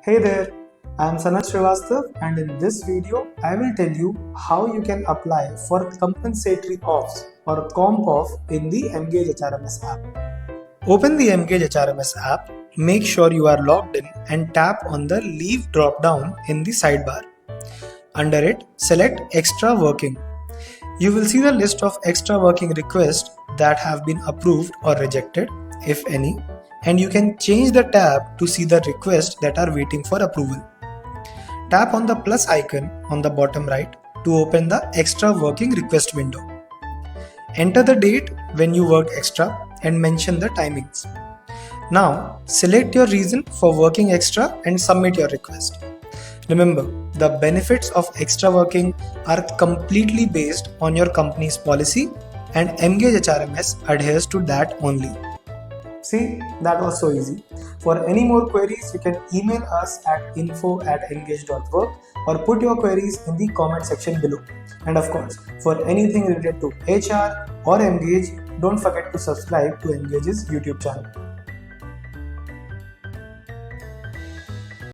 Hey there, I am Sanat Srivastav, and in this video I will tell you how you can apply for compensatory offs or comp off in the Emgage HRMS app. Open the Emgage HRMS app, make sure you are logged in and tap on the Leave drop-down in the sidebar. Under it, select Extra Working. You will see the list of extra working requests that have been approved or rejected, if any, and you can change the tab to see the requests that are waiting for approval. Tap on the plus icon on the bottom right to open the extra working request window. Enter the date when you worked extra and mention the timings. Now, select your reason for working extra and submit your request. Remember, the benefits of extra working are completely based on your company's policy, and Emgage HRMS adheres to that only. See, that was so easy. For any more queries, you can email us at info@emgage.work or put your queries in the comment section below. And of course, for anything related to HR or Emgage, don't forget to subscribe to Emgage's YouTube channel.